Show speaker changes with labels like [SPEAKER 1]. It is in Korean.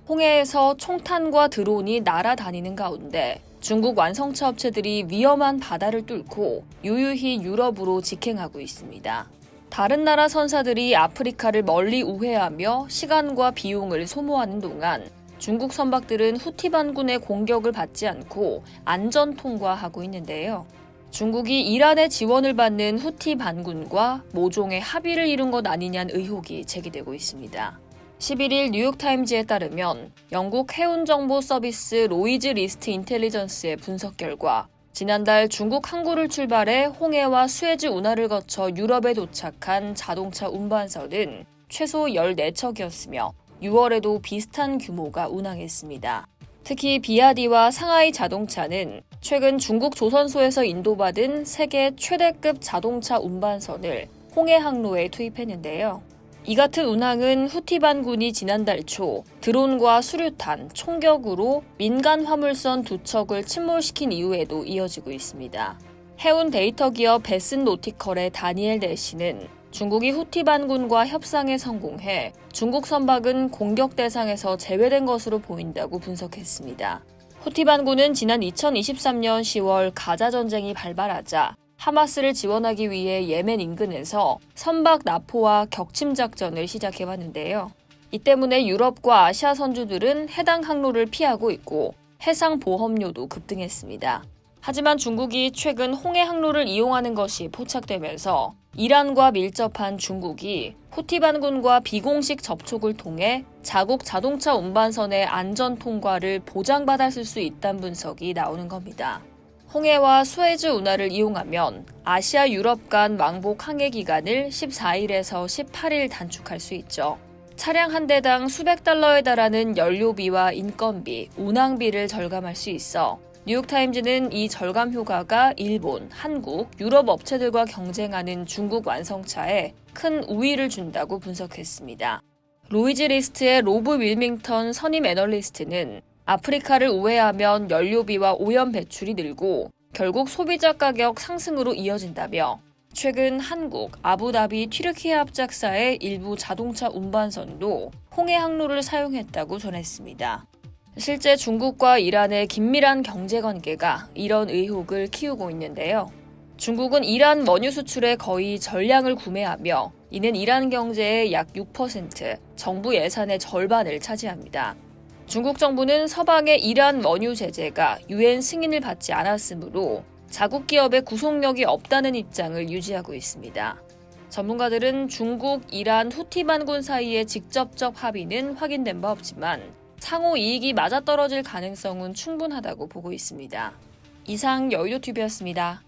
[SPEAKER 1] 홍해에서 총탄과 드론이 날아다니는 가운데 중국 완성차 업체들이 위험한 바다를 뚫고 유유히 유럽으로 직행하고 있습니다. 다른 나라 선사들이 아프리카를 멀리 우회하며 시간과 비용을 소모하는 동안 중국 선박들은 후티 반군의 공격을 받지 않고 안전 통과하고 있는데요. 중국이 이란의 지원을 받는 후티 반군과 모종의 합의를 이룬 것 아니냐는 의혹이 제기되고 있습니다. 11일 뉴욕타임즈에 따르면 영국 해운정보 서비스 로이즈 리스트 인텔리전스의 분석 결과 지난달 중국 항구를 출발해 홍해와 수에즈 운하를 거쳐 유럽에 도착한 자동차 운반선은 최소 14척이었으며 6월에도 비슷한 규모가 운항했습니다. 특히 비아디와 상하이 자동차는 최근 중국 조선소에서 인도받은 세계 최대급 자동차 운반선을 홍해 항로에 투입했는데요. 이 같은 운항은 후티 반군이 지난달 초 드론과 수류탄, 총격으로 민간 화물선 2척을 침몰시킨 이후에도 이어지고 있습니다. 해운 데이터 기업 베슨 노티컬의 다니엘 대시는 중국이 후티 반군과 협상에 성공해 중국 선박은 공격 대상에서 제외된 것으로 보인다고 분석했습니다. 후티 반군은 지난 2023년 10월 가자 전쟁이 발발하자 하마스를 지원하기 위해 예멘 인근에서 선박 납포와 격침 작전을 시작해왔는데요. 이 때문에 유럽과 아시아 선주들은 해당 항로를 피하고 있고 해상 보험료도 급등했습니다. 하지만 중국이 최근 홍해 항로를 이용하는 것이 포착되면서 이란과 밀접한 중국이 후티 반군과 비공식 접촉을 통해 자국 자동차 운반선의 안전 통과를 보장받았을 수 있다는 분석이 나오는 겁니다. 홍해와 수에즈 운하를 이용하면 아시아 유럽 간 왕복 항해 기간을 14일에서 18일 단축할 수 있죠. 차량 한 대당 수백 달러에 달하는 연료비와 인건비, 운항비를 절감할 수 있어 뉴욕타임즈는 이 절감 효과가 일본, 한국, 유럽 업체들과 경쟁하는 중국 완성차에 큰 우위를 준다고 분석했습니다. 로이즈 리스트의 로브 윌밍턴 선임 애널리스트는 아프리카를 우회하면 연료비와 오염 배출이 늘고 결국 소비자 가격 상승으로 이어진다며 최근 한국, 아부다비 튀르키예 합작사의 일부 자동차 운반선도 홍해 항로를 사용했다고 전했습니다. 실제 중국과 이란의 긴밀한 경제관계가 이런 의혹을 키우고 있는데요. 중국은 이란 원유 수출의 거의 전량을 구매하며 이는 이란 경제의 약 6%, 정부 예산의 절반을 차지합니다. 중국 정부는 서방의 이란 원유 제재가 유엔 승인을 받지 않았으므로 자국 기업의 구속력이 없다는 입장을 유지하고 있습니다. 전문가들은 중국, 이란, 후티 반군 사이의 직접적 합의는 확인된 바 없지만 상호 이익이 맞아떨어질 가능성은 충분하다고 보고 있습니다. 이상 여의도TV였습니다.